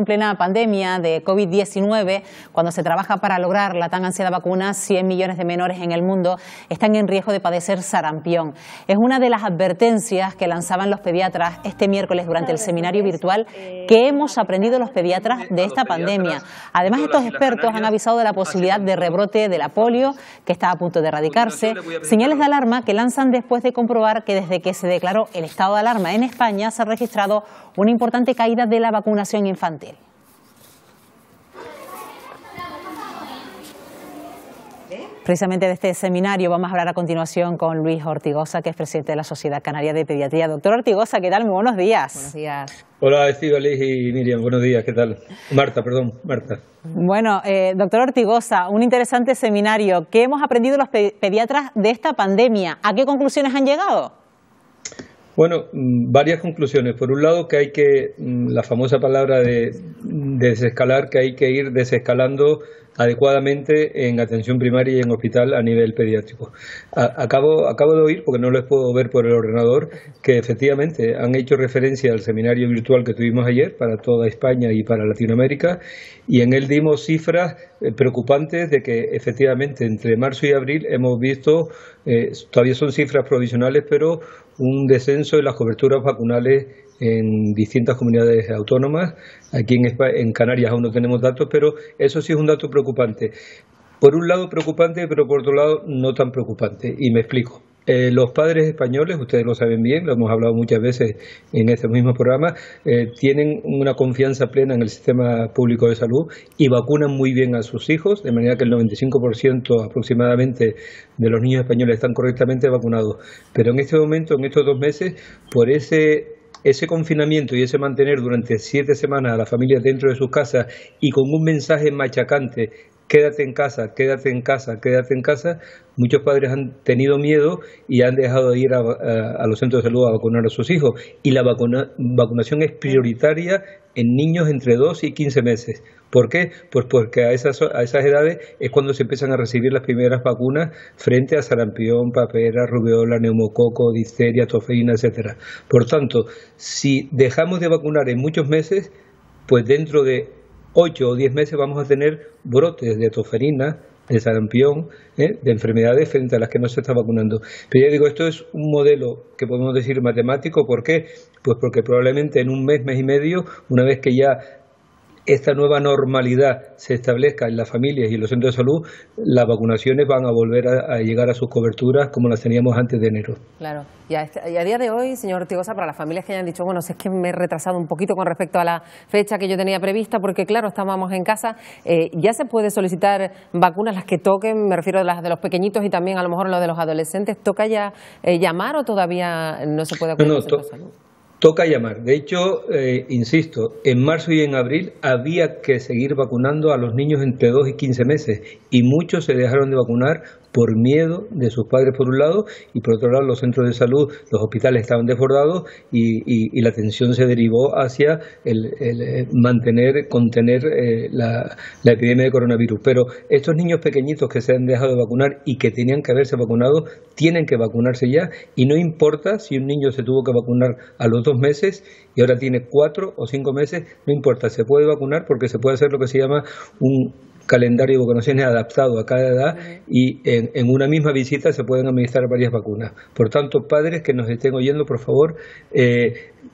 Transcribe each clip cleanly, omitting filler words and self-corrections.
plena pandemia de COVID-19, cuando se trabaja para lograr la tan ansiada vacuna, 100 millones de menores en el mundo están en riesgo de padecer sarampión. Es una de las advertencias que lanzaban los pediatras este miércoles durante el seminario virtual que hemos aprendido los pediatras de esta pandemia. Además, estos expertos han avisado de la posibilidad de rebrote de la polio, que está a punto de erradicarse, señales de alarma que lanzan después de comprobar que desde que se declaró el estado de alarma en España se ha registrado una importante caída de la vacunación infantil. Precisamente de este seminario vamos a hablar a continuación con Luis Ortigosa, que es presidente de la Sociedad Canaria de Pediatría. Doctor Ortigosa, ¿qué tal? Muy buenos días. Buenos días. Hola, Estíbaliz y Miriam, buenos días, ¿qué tal? Marta. Bueno, doctor Ortigosa, un interesante seminario. ¿Qué hemos aprendido los pediatras de esta pandemia? ¿A qué conclusiones han llegado? Bueno, varias conclusiones. Por un lado, que hay que, la famosa palabra de desescalar, que hay que ir desescalando adecuadamente en atención primaria y en hospital a nivel pediátrico. Acabo de oír, porque no les puedo ver por el ordenador, que efectivamente han hecho referencia al seminario virtual que tuvimos ayer para toda España y para Latinoamérica, y en él dimos cifras preocupantes de que efectivamente entre marzo y abril hemos visto, todavía son cifras provisionales, pero un descenso en las coberturas vacunales en distintas comunidades autónomas. Aquí en Canarias aún no tenemos datos, pero eso sí es un dato preocupante. Por un lado preocupante, pero por otro lado no tan preocupante, y me explico. Los padres españoles, ustedes lo saben bien, lo hemos hablado muchas veces en este mismo programa, tienen una confianza plena en el sistema público de salud y vacunan muy bien a sus hijos, de manera que el 95% aproximadamente de los niños españoles están correctamente vacunados. Pero en este momento, en estos 2 meses, por ese confinamiento y ese mantener durante 7 semanas a la familia dentro de sus casas y con un mensaje machacante: quédate en casa, quédate en casa, quédate en casa, muchos padres han tenido miedo y han dejado de ir a los centros de salud a vacunar a sus hijos. Y la vacunación es prioritaria en niños entre 2 y 15 meses. ¿Por qué? Pues porque a esas edades es cuando se empiezan a recibir las primeras vacunas frente a sarampión, papera, rubiola, neumococo, difteria, tosferina, etcétera. Por tanto, si dejamos de vacunar en muchos meses, pues dentro de 8 o 10 meses vamos a tener brotes de tosferina, de sarampión, de enfermedades frente a las que no se está vacunando. Pero ya digo, esto es un modelo que podemos decir matemático. ¿Por qué? Pues porque probablemente en un mes y medio, una vez que ya esta nueva normalidad se establezca en las familias y en los centros de salud, las vacunaciones van a volver a llegar a sus coberturas como las teníamos antes de enero. Claro. Y a día de hoy, señor Ortigosa, para las familias que hayan dicho, bueno, si es que me he retrasado un poquito con respecto a la fecha que yo tenía prevista, porque claro, estábamos en casa, ¿ya se puede solicitar vacunas, las que toquen? Me refiero a las de los pequeñitos y también a lo mejor las de los adolescentes. ¿Toca ya llamar o todavía no se puede acudir al centro de salud? Toca llamar. De hecho, insisto, en marzo y en abril había que seguir vacunando a los niños entre 2 y 15 meses y muchos se dejaron de vacunar por miedo de sus padres por un lado, y por otro lado los centros de salud, los hospitales estaban desbordados y la atención se derivó hacia el contener la epidemia de coronavirus. Pero estos niños pequeñitos que se han dejado de vacunar y que tenían que haberse vacunado, tienen que vacunarse ya, y no importa si un niño se tuvo que vacunar a los 2 meses y ahora tiene 4 o 5 meses, no importa, se puede vacunar porque se puede hacer lo que se llama un calendario de vacunaciones adaptado a cada edad, y en una misma visita se pueden administrar varias vacunas. Por tanto, padres que nos estén oyendo, por favor,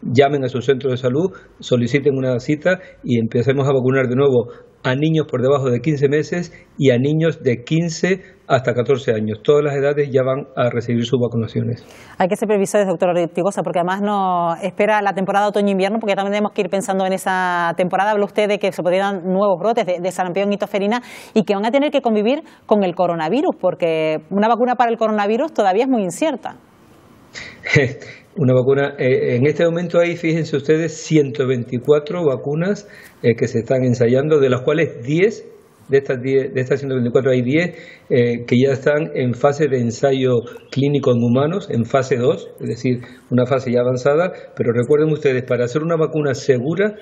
llamen a sus centros de salud, soliciten una cita y empecemos a vacunar de nuevo a niños por debajo de 15 meses y a niños de 15 hasta 14 años. Todas las edades ya van a recibir sus vacunaciones. Hay que ser previsores, doctor Ortigosa, porque además nos espera la temporada otoño-invierno, porque también tenemos que ir pensando en esa temporada. Habla usted de que se podrían nuevos brotes de sarampión y tosferina y que van a tener que convivir con el coronavirus, porque una vacuna para el coronavirus todavía es muy incierta. Una vacuna, en este momento hay, fíjense ustedes, 124 vacunas que se están ensayando, de las cuales 10, de estas 124 hay 10 que ya están en fase de ensayo clínico en humanos, en fase 2, es decir, una fase ya avanzada. Pero recuerden ustedes, para hacer una vacuna segura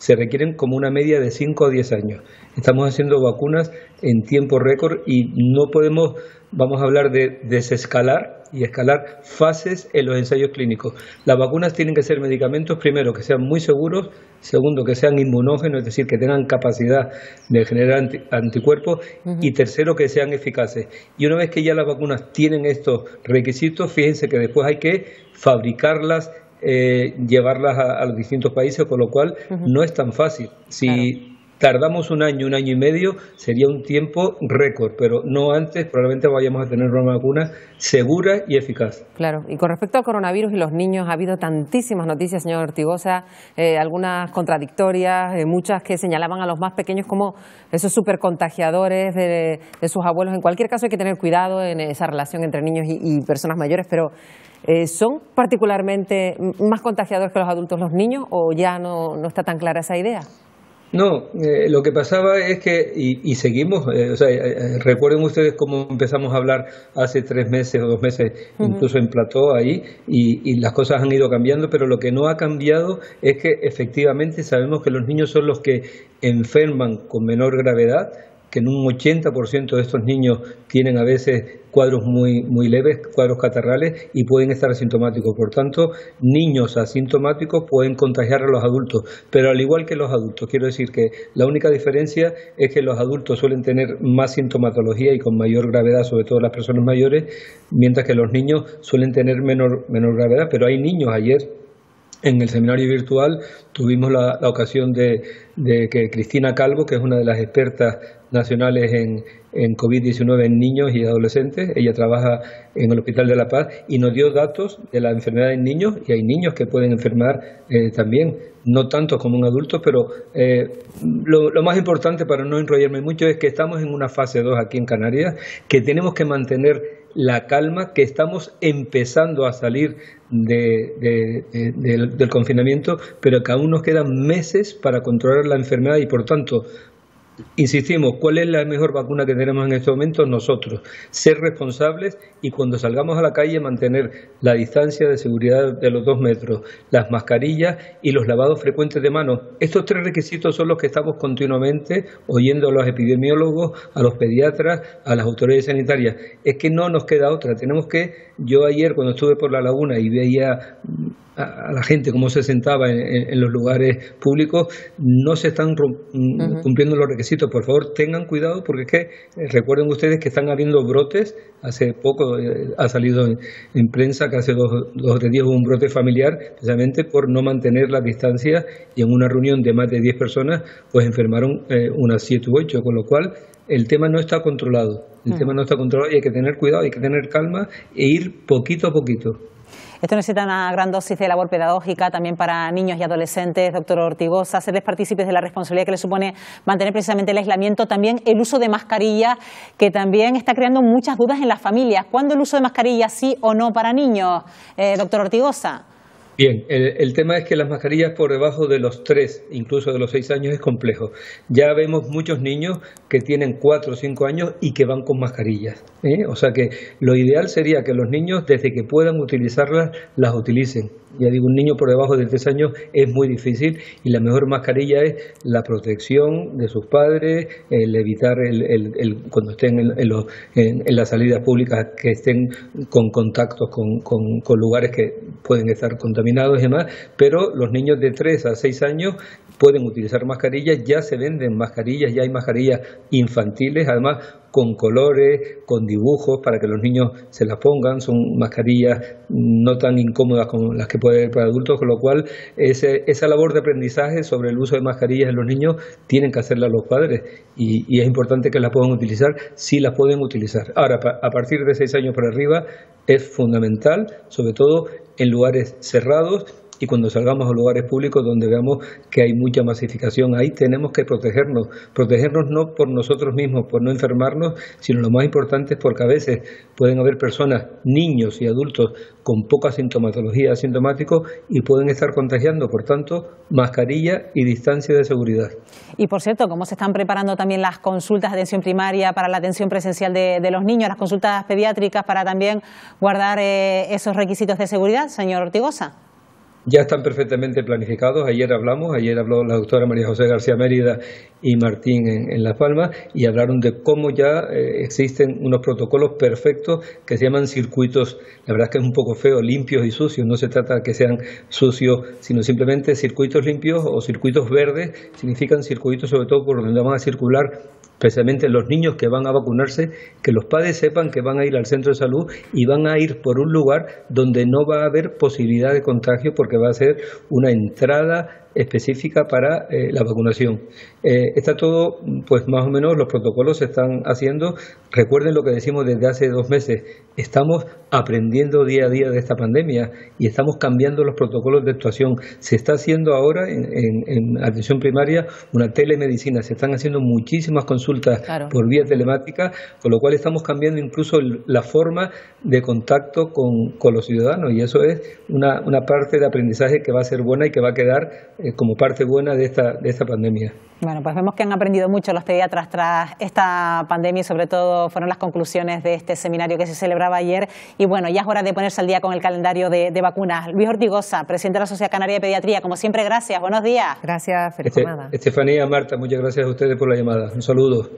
se requieren como una media de 5 a 10 años. Estamos haciendo vacunas en tiempo récord y no podemos, vamos a hablar de desescalar y escalar fases en los ensayos clínicos. Las vacunas tienen que ser medicamentos, primero, que sean muy seguros, segundo, que sean inmunógenos, es decir, que tengan capacidad de generar anticuerpos, y tercero, que sean eficaces. Y una vez que ya las vacunas tienen estos requisitos, fíjense que después hay que fabricarlas, llevarlas a los distintos países, con lo cual no es tan fácil. Si tardamos un año y medio, sería un tiempo récord, pero no antes, probablemente vayamos a tener una vacuna segura y eficaz. Claro, y con respecto al coronavirus y los niños, ha habido tantísimas noticias, señor Ortigosa, algunas contradictorias, muchas que señalaban a los más pequeños como esos supercontagiadores de sus abuelos. En cualquier caso hay que tener cuidado en esa relación entre niños y personas mayores, pero ¿son particularmente más contagiadores que los adultos los niños o ya no está tan clara esa idea? No, lo que pasaba es que, y seguimos, recuerden ustedes cómo empezamos a hablar hace 3 meses o 2 meses, incluso en plató ahí, y las cosas han ido cambiando, pero lo que no ha cambiado es que efectivamente sabemos que los niños son los que enferman con menor gravedad, que en un 80% de estos niños tienen a veces cuadros muy leves, cuadros catarrales, y pueden estar asintomáticos. Por tanto, niños asintomáticos pueden contagiar a los adultos, pero al igual que los adultos, quiero decir que la única diferencia es que los adultos suelen tener más sintomatología y con mayor gravedad, sobre todo las personas mayores, mientras que los niños suelen tener menor gravedad. Pero hay niños. Ayer en el seminario virtual tuvimos la ocasión de que Cristina Calvo, que es una de las expertas nacionales en COVID-19 en niños y adolescentes, ella trabaja en el Hospital de la Paz y nos dio datos de la enfermedad en niños, y hay niños que pueden enfermar también, no tanto como un adulto, pero lo más importante, para no enrollarme mucho, es que estamos en una fase 2 aquí en Canarias, que tenemos que mantener la calma, que estamos empezando a salir del confinamiento, pero que aún nos quedan meses para controlar la enfermedad y, por tanto, insistimos, ¿cuál es la mejor vacuna que tenemos en este momento? Nosotros, ser responsables y cuando salgamos a la calle mantener la distancia de seguridad de los 2 metros, las mascarillas y los lavados frecuentes de manos. Estos 3 requisitos son los que estamos continuamente oyendo a los epidemiólogos, a los pediatras, a las autoridades sanitarias. Es que no nos queda otra. Tenemos que, yo ayer cuando estuve por la laguna y veía a la gente cómo se sentaba en los lugares públicos, no se están cumpliendo los requisitos. Por favor, tengan cuidado, porque es que recuerden ustedes que están habiendo brotes. Hace poco ha salido en prensa que hace 2 o 3 días hubo un brote familiar, precisamente por no mantener la distancia, y en una reunión de más de 10 personas pues enfermaron unas 7 u 8, con lo cual el tema no está controlado. El tema no está controlado y hay que tener cuidado, hay que tener calma e ir poquito a poquito. Esto necesita una gran dosis de labor pedagógica también para niños y adolescentes, doctor Ortigosa, hacerles partícipes de la responsabilidad que les supone mantener precisamente el aislamiento, también el uso de mascarilla, que también está creando muchas dudas en las familias. ¿Cuándo el uso de mascarilla sí o no para niños, doctor Ortigosa? Bien, el tema es que las mascarillas por debajo de los 3, incluso de los 6 años, es complejo. Ya vemos muchos niños que tienen 4 o 5 años y que van con mascarillas, O sea que lo ideal sería que los niños, desde que puedan utilizarlas, las utilicen. Ya digo, un niño por debajo de 3 años es muy difícil, y la mejor mascarilla es la protección de sus padres, el evitar cuando estén en las salidas públicas, que estén con contactos con lugares que pueden estar contaminados y demás. Pero los niños de 3 a 6 años pueden utilizar mascarillas, ya se venden mascarillas, ya hay mascarillas infantiles, además con colores, con dibujos, para que los niños se las pongan. Son mascarillas no tan incómodas como las que puede haber para adultos, con lo cual esa labor de aprendizaje sobre el uso de mascarillas en los niños tienen que hacerla los padres, y es importante que las puedan utilizar si las pueden utilizar. Ahora, a partir de 6 años para arriba es fundamental, sobre todo en lugares cerrados, y cuando salgamos a lugares públicos donde veamos que hay mucha masificación. Ahí tenemos que protegernos no por nosotros mismos, por no enfermarnos, sino lo más importante es porque a veces pueden haber personas, niños y adultos, con poca sintomatología, asintomáticos, y pueden estar contagiando. Por tanto, mascarilla y distancia de seguridad. Y por cierto, ¿cómo se están preparando también las consultas de atención primaria para la atención presencial de los niños, las consultas pediátricas, para también guardar esos requisitos de seguridad, señor Ortigosa? Ya están perfectamente planificados. Ayer habló la doctora María José García Mérida y Martín en Las Palmas, y hablaron de cómo ya existen unos protocolos perfectos que se llaman circuitos. La verdad es que es un poco feo, limpios y sucios. No se trata de que sean sucios, sino simplemente circuitos limpios o circuitos verdes. Significan circuitos sobre todo por donde van a circular especialmente los niños que van a vacunarse, que los padres sepan que van a ir al centro de salud y van a ir por un lugar donde no va a haber posibilidad de contagio, porque va a ser una entrada específica para la vacunación. Está todo, pues más o menos los protocolos se están haciendo. Recuerden lo que decimos desde hace 2 meses, estamos aprendiendo día a día de esta pandemia y estamos cambiando los protocolos de actuación. Se está haciendo ahora en atención primaria una telemedicina, se están haciendo muchísimas consultas por vía telemática, con lo cual estamos cambiando incluso la forma de contacto con los ciudadanos, y eso es una parte de aprendizaje que va a ser buena y que va a quedar como parte buena de esta pandemia. Bueno, pues vemos que han aprendido mucho los pediatras tras esta pandemia, y sobre todo fueron las conclusiones de este seminario que se celebraba ayer. Y bueno, ya es hora de ponerse al día con el calendario de vacunas. Luis Ortigosa, presidente de la Sociedad Canaria de Pediatría, como siempre, gracias. Buenos días. Gracias, feliz jornada. Estefanía, Marta, muchas gracias a ustedes por la llamada. Un saludo.